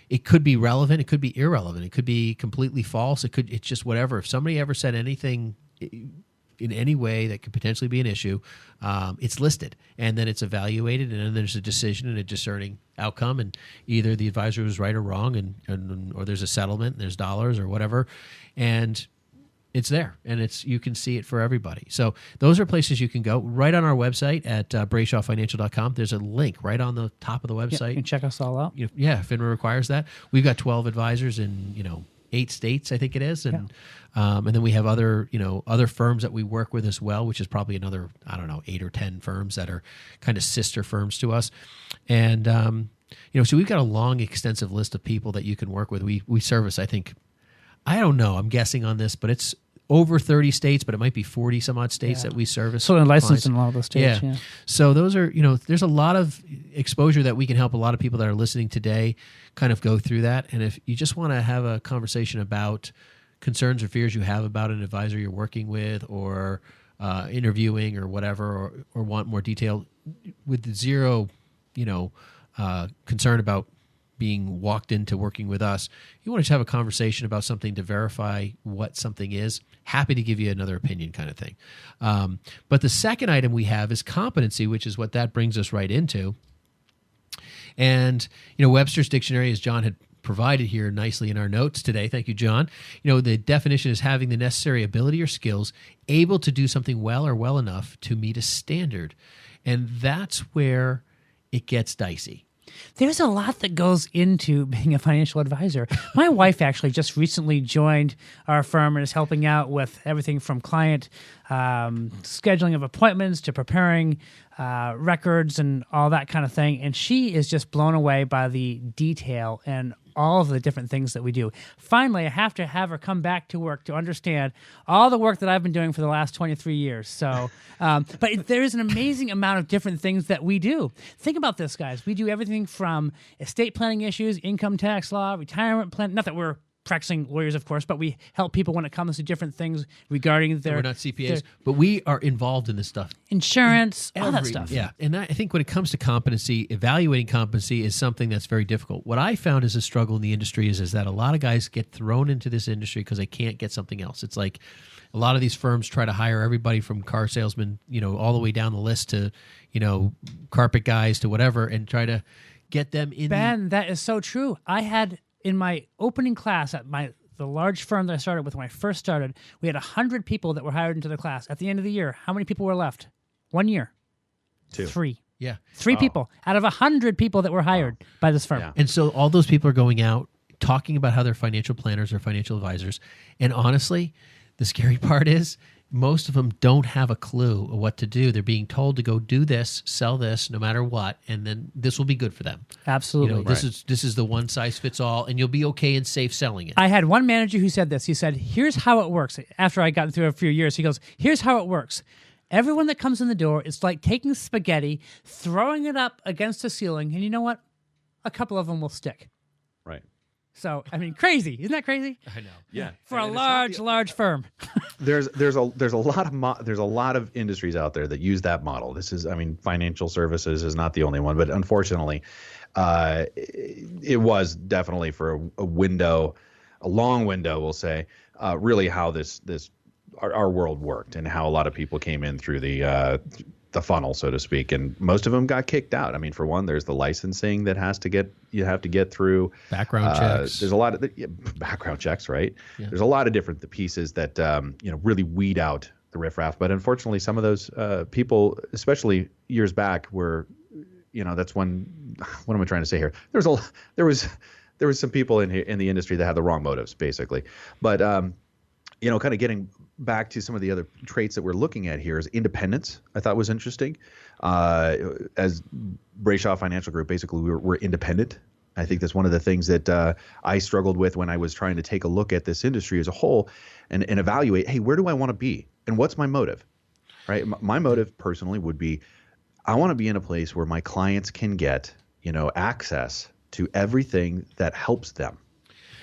it could be relevant, it could be irrelevant, it could be completely false, it's just whatever. If somebody ever said anything in any way that could potentially be an issue, it's listed, and then it's evaluated, and then there's a decision and a discerning outcome, and either the advisor was right or wrong, and or there's a settlement, and there's dollars or whatever. And it's there, and you can see it for everybody. So those are places you can go. Right on our website at BrayshawFinancial.com, there's a link right on the top of the website. You can check us all out. FINRA requires that. We've got 12 advisors in 8 states, I think it is, and then we have other firms that we work with as well, which is probably another 8 or 10 firms that are kind of sister firms to us, and so we've got a long, extensive list of people that you can work with. We service, I think. I don't know. I'm guessing on this, but it's over 30 states, but it might be 40 some odd states that we service. So they're licensed in a lot of the states. Yeah. So those are, there's a lot of exposure that we can help a lot of people that are listening today kind of go through that. And if you just want to have a conversation about concerns or fears you have about an advisor you're working with or interviewing or whatever, or want more detail with zero, concern about being walked into working with us, you want to just have a conversation about something to verify what something is, happy to give you another opinion kind of thing. But the second item we have is competency, which is what that brings us right into. And, Webster's Dictionary, as John had provided here nicely in our notes today, thank you, John, the definition is having the necessary ability or skills, able to do something well or well enough to meet a standard. And that's where it gets dicey. There's a lot that goes into being a financial advisor. My wife actually just recently joined our firm and is helping out with everything from client scheduling of appointments to preparing records and all that kind of thing. And she is just blown away by the detail and all of the different things that we do. Finally, I have to have her come back to work to understand all the work that I've been doing for the last 23 years. So, but there is an amazing amount of different things that we do. Think about this, guys. We do everything from estate planning issues, income tax law, retirement plan. Not that we're practicing lawyers, of course, but we help people when it comes to different things regarding their... We're not CPAs, but we are involved in this stuff. Insurance, all that stuff. Yeah, and I think when it comes to competency, evaluating competency is something that's very difficult. What I found as a struggle in the industry is that a lot of guys get thrown into this industry because they can't get something else. It's like a lot of these firms try to hire everybody from car salesmen, all the way down the list to, carpet guys to whatever, and try to get them in. Ben, that is so true. I had... In my opening class at the large firm that I started with when I first started, we had 100 people that were hired into the class. At the end of the year, how many people were left? 1 year. 2. 3. Yeah. 3 people out of 100 people that were hired by this firm. Yeah. And so all those people are going out talking about how they're financial planners or financial advisors. And honestly, the scary part is most of them don't have a clue of what to do. They're being told to go do this, sell this, no matter what, and then this will be good for them. Absolutely. This is the one size fits all, and you'll be okay and safe selling it. I had one manager who said this. He said, here's how it works. After I got through a few years, he goes, here's how it works. Everyone that comes in the door, it's like taking spaghetti, throwing it up against the ceiling, and you know what? A couple of them will stick. Right. So, crazy. Isn't that crazy? I know. Yeah. For a large firm. There's a lot of industries out there that use that model. This is, financial services is not the only one, but unfortunately, it was definitely for a long window, we'll say, really how our world worked and how a lot of people came in through the funnel, so to speak, and most of them got kicked out. For one, there's the licensing that you have to get through. Background checks. There's a lot of background checks, right? Yeah. There's a lot of different pieces that really weed out the riffraff. But unfortunately, some of those people, especially years back, were that's when. What am I trying to say here? There was some people in the industry that had the wrong motives, basically. But kind of getting back to some of the other traits that we're looking at here is independence. I thought was interesting. As Brayshaw Financial Group, basically we're independent. I think that's one of the things that I struggled with when I was trying to take a look at this industry as a whole and evaluate, hey, where do I want to be and what's my motive? Right? My motive personally would be I want to be in a place where my clients can get, access to everything that helps them.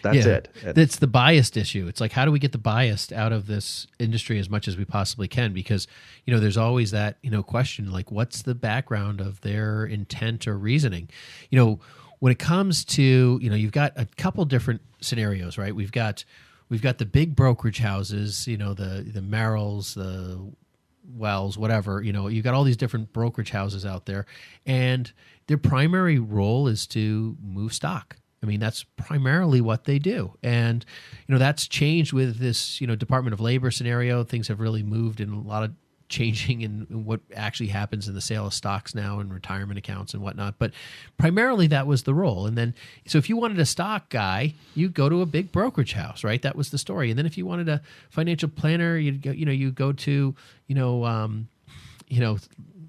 That's it. It's the biased issue. It's like, how do we get the bias out of this industry as much as we possibly can? Because, there's always that, question, like, what's the background of their intent or reasoning? When it comes to, you've got a couple different scenarios, right? We've got the big brokerage houses, the Merrills, the Wells, whatever, you've got all these different brokerage houses out there, and their primary role is to move stock. I mean, that's primarily what they do. And, that's changed with this, Department of Labor scenario. Things have really moved in a lot of changing in what actually happens in the sale of stocks now and retirement accounts and whatnot. But primarily that was the role. And then, so if you wanted a stock guy, you go to a big brokerage house, right? That was the story. And then if you wanted a financial planner, you go to,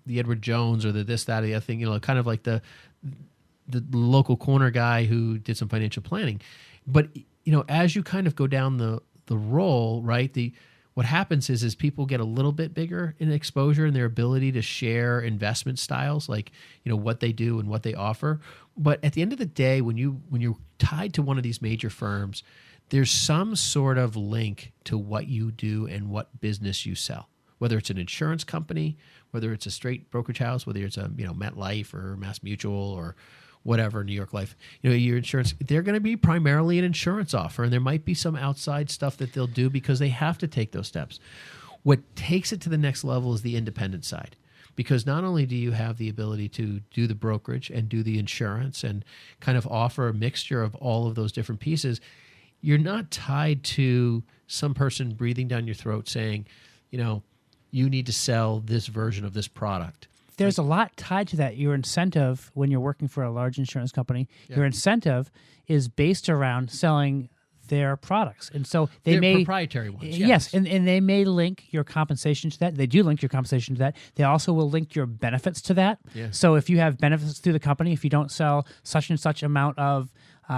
the Edward Jones or the this, that, or the other thing, kind of like the local corner guy who did some financial planning. But, as you kind of go down the role, right, what happens is people get a little bit bigger in exposure and their ability to share investment styles, like, what they do and what they offer. But at the end of the day, when you're tied to one of these major firms, there's some sort of link to what you do and what business you sell, whether it's an insurance company, whether it's a straight brokerage house, whether it's a, MetLife or Mass Mutual or whatever, New York Life, your insurance, they're going to be primarily an insurance offer. And there might be some outside stuff that they'll do because they have to take those steps. What takes it to the next level is the independent side, because not only do you have the ability to do the brokerage and do the insurance and kind of offer a mixture of all of those different pieces, you're not tied to some person breathing down your throat saying, you need to sell this version of this product. There's a lot tied to that. Your incentive when you're working for a large insurance company, your incentive is based around selling their products. And so they're proprietary ones. Yes, and they may link your compensation to that. They do link your compensation to that. They also will link your benefits to that. Yeah. So if you have benefits through the company, if you don't sell such and such amount of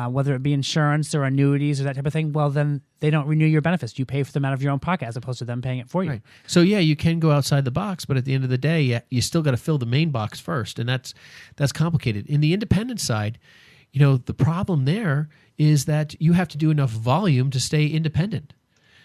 whether it be insurance or annuities or that type of thing, well, then they don't renew your benefits. You pay for them out of your own pocket as opposed to them paying it for you. Right. So, you can go outside the box, but at the end of the day, you still got to fill the main box first, and that's complicated. In the independent side, the problem there is that you have to do enough volume to stay independent.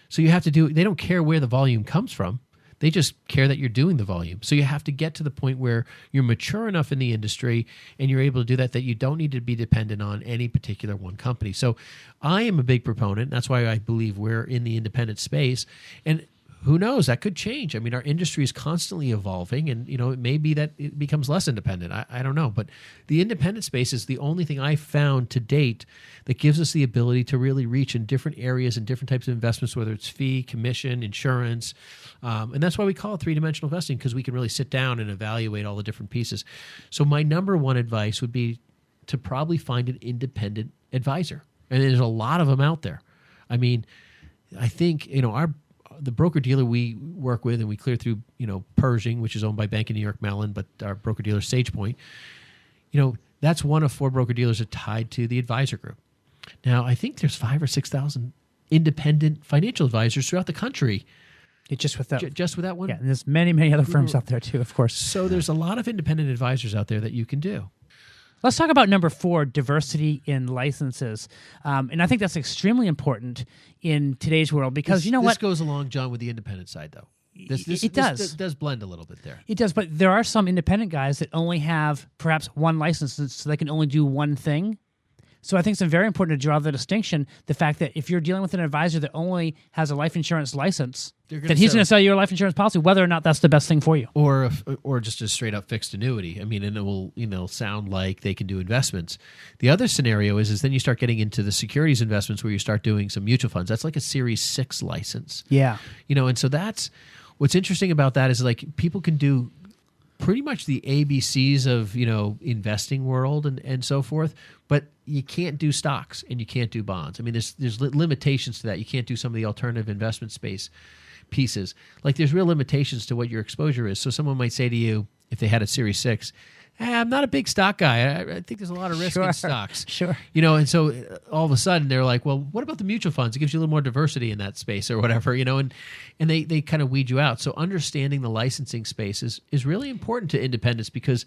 So they don't care where the volume comes from. They just care that you're doing the volume. So you have to get to the point where you're mature enough in the industry and you're able to do that you don't need to be dependent on any particular one company. So I am a big proponent. That's why I believe we're in the independent space. And who knows, that could change. I mean, our industry is constantly evolving, and it may be that it becomes less independent. I don't know. But the independent space is the only thing I've found to date that gives us the ability to really reach in different areas and different types of investments, whether it's fee, commission, insurance. And that's why we call it three-dimensional investing, because we can really sit down and evaluate all the different pieces. So my number one advice would be to probably find an independent advisor. And there's a lot of them out there. I mean, I think, the broker-dealer we work with and we clear through, Pershing, which is owned by Bank of New York Mellon, but our broker-dealer SagePoint, that's one of 4 broker-dealers that are tied to the advisor group. Now, I think there's 5,000 or 6,000 independent financial advisors throughout the country. Just with that one? Yeah, and there's many, many other firms out there too, of course. So there's a lot of independent advisors out there that you can do. Let's talk about number 4, diversity in licenses. And I think that's extremely important in today's world because this goes along, John, with the independent side, though. It does blend a little bit there. It does, but there are some independent guys that only have perhaps one license, so they can only do one thing. So I think it's very important to draw the distinction, the fact that if you're dealing with an advisor that only has a life insurance license, then he's going to sell you a life insurance policy, whether or not that's the best thing for you. Or just a straight up fixed annuity. I mean, and it will sound like they can do investments. The other scenario is then you start getting into the securities investments where you start doing some mutual funds. That's like a Series 6 license. Yeah. And so that's what's interesting about that is like people can do pretty much the ABCs of, investing world and so forth, but you can't do stocks and you can't do bonds. I mean, there's limitations to that. You can't do some of the alternative investment space pieces. Like there's real limitations to what your exposure is. So someone might say to you, if they had a Series 6, I'm not a big stock guy. I think there's a lot of risk in stocks. Sure. And so all of a sudden they're like, well, what about the mutual funds? It gives you a little more diversity in that space or whatever, and they kind of weed you out. So understanding the licensing space is really important to independence because,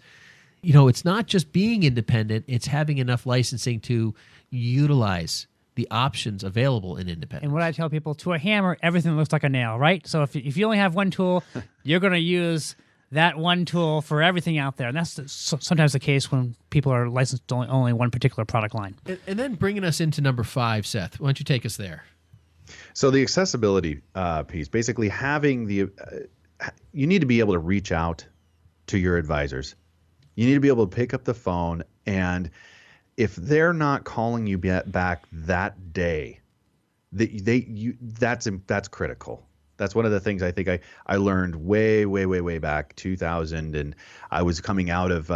it's not just being independent, it's having enough licensing to utilize the options available in independence. And what I tell people, to a hammer, everything looks like a nail, right? So if you only have one tool, you're going to use that one tool for everything out there. And that's sometimes the case when people are licensed to only one particular product line. And then bringing us into number 5, Seth, why don't you take us there? So the accessibility piece, basically having you need to be able to reach out to your advisors. You need to be able to pick up the phone, and if they're not calling you back that day, that's critical. That's one of the things I think I learned way back 2000, and I was coming out of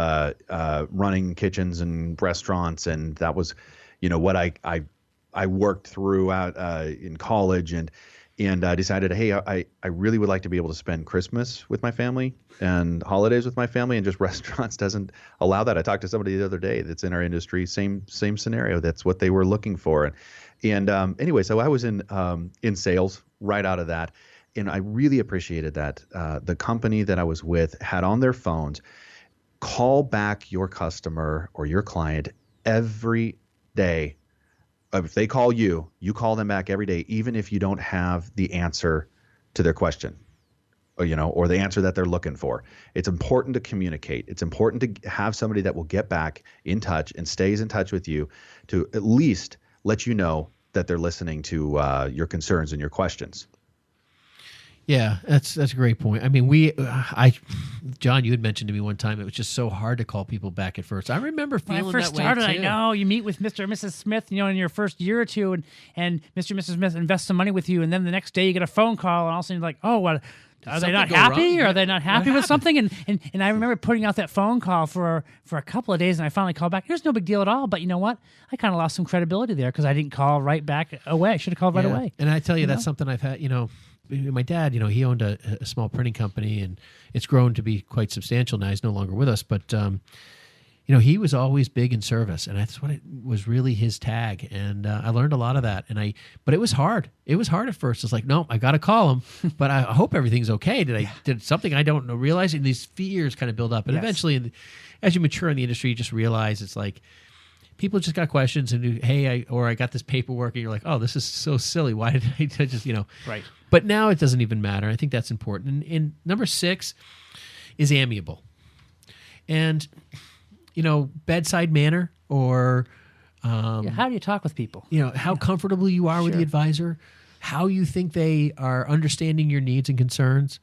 running kitchens and restaurants, and that was, what I worked through out in college, and I decided, hey, I really would like to be able to spend Christmas with my family and holidays with my family, and just restaurants doesn't allow that. I talked to somebody the other day that's in our industry, same scenario. That's what they were looking for, and anyway, so I was in sales right out of that. And I really appreciated that the company that I was with had on their phones, call back your customer or your client every day. If they call you, you call them back every day, even if you don't have the answer to their question, or the answer that they're looking for. It's important to communicate. It's important to have somebody that will get back in touch and stays in touch with you to at least let you know that they're listening to your concerns and your questions. Yeah, that's a great point. I mean, John, you had mentioned to me one time it was just so hard to call people back at first. I remember feeling that way too. When I first started, I know you meet with Mr. and Mrs. Smith, in your first year or two, and Mr. and Mrs. Smith invest some money with you, and then the next day you get a phone call, and all of a sudden you're like, oh, what? Are they not happy? Or are they not happy with something? And I remember putting out that phone call for a couple of days, and I finally called back. There's no big deal at all, but you know what? I kind of lost some credibility there because I didn't call right back away. I should have called right away. And I tell you, that's something I've had, my dad, he owned a small printing company, and it's grown to be quite substantial now. He's no longer with us, but he was always big in service, and that's what it was really his tag. And I learned a lot of that. But it was hard. It was hard at first. It's like, no, I got to call him, but I hope everything's okay. Did something I don't know? Realizing these fears kind of build up, and eventually, as you mature in the industry, you just realize it's like, people just got questions, and hey, I got this paperwork, and you're like, oh, this is so silly. Why did I just, Right. But now it doesn't even matter. I think that's important. And number 6 is amiable. And, bedside manner, or how do you talk with people? How comfortable you are with the advisor, how you think they are understanding your needs and concerns.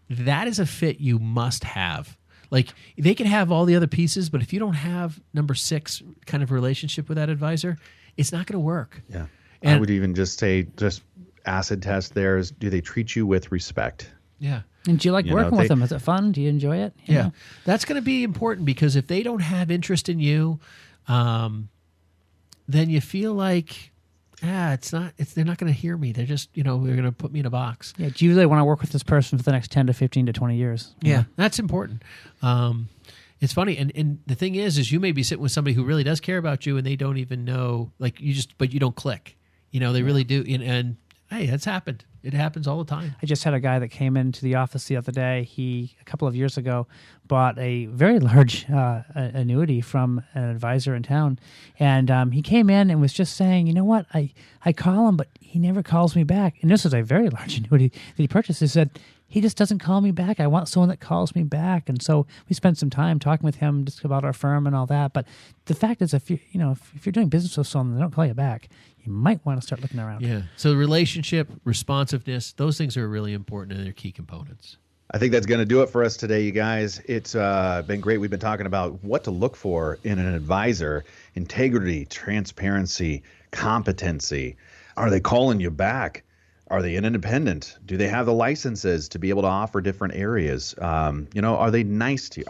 That is a fit you must have. Like, they can have all the other pieces, but if you don't have number 6 kind of relationship with that advisor, it's not going to work. Yeah. And I would even just say, acid test there is, do they treat you with respect? Yeah. And do you like working with them? Is it fun? Do you enjoy it? Yeah. That's going to be important, because if they don't have interest in you, then you feel like, they're not going to hear me. They're just, they're going to put me in a box. Yeah. Do you really want to work with this person for the next 10 to 15 to 20 years? Yeah. That's important. It's funny. And the thing is you may be sitting with somebody who really does care about you, and they don't even know, but you don't click. They really do. And hey, that's happened. It happens all the time. I just had a guy that came into the office the other day. He, a couple of years ago, bought a very large annuity from an advisor in town. And he came in and was just saying, you know what, I call him, but he never calls me back. And this is a very large annuity that he purchased. He said, he just doesn't call me back. I want someone that calls me back. And so we spent some time talking with him just about our firm and all that. But the fact is, if you're doing business with someone that don't call you back, you might want to start looking around. Yeah. So relationship, responsiveness, those things are really important, and they're key components. I think that's going to do it for us today, you guys. It's been great. We've been talking about what to look for in an advisor: integrity, transparency, competency. Are they calling you back? Are they an independent? Do they have the licenses to be able to offer different areas? Are they nice to you?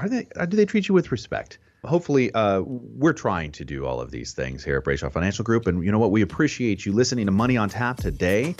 Do they treat you with respect? Hopefully, we're trying to do all of these things here at Brayshaw Financial Group. And you know what? We appreciate you listening to Money on Tap today.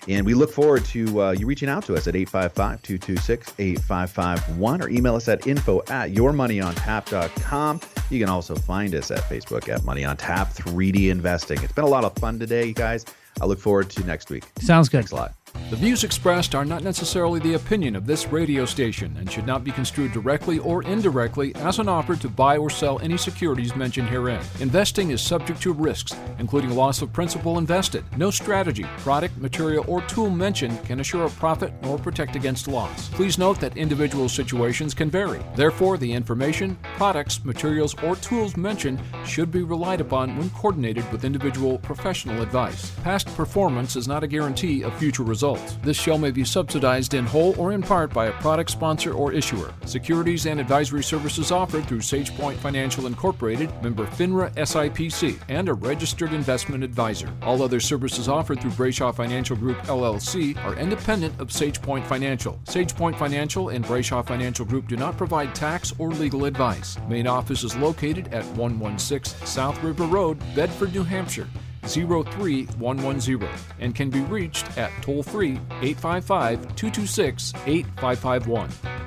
And we look forward to you reaching out to us at 855-226-8551 or email us at info@yourmoneyontap.com. You can also find us at Facebook at Money on Tap 3D Investing. It's been a lot of fun today, you guys. I look forward to next week. Sounds good. Thanks a lot. The views expressed are not necessarily the opinion of this radio station and should not be construed directly or indirectly as an offer to buy or sell any securities mentioned herein. Investing is subject to risks, including loss of principal invested. No strategy, product, material, or tool mentioned can assure a profit nor protect against loss. Please note that individual situations can vary. Therefore, the information, products, materials, or tools mentioned should be relied upon when coordinated with individual professional advice. Past performance is not a guarantee of future results. results. This show may be subsidized in whole or in part by a product sponsor or issuer. Securities and advisory services offered through SagePoint Financial Incorporated, member FINRA SIPC, and a registered investment advisor. All other services offered through Brayshaw Financial Group LLC are independent of SagePoint Financial. SagePoint Financial and Brayshaw Financial Group do not provide tax or legal advice. Main office is located at 116 South River Road, Bedford, New Hampshire, 03110, and can be reached at toll-free 855-226-8551.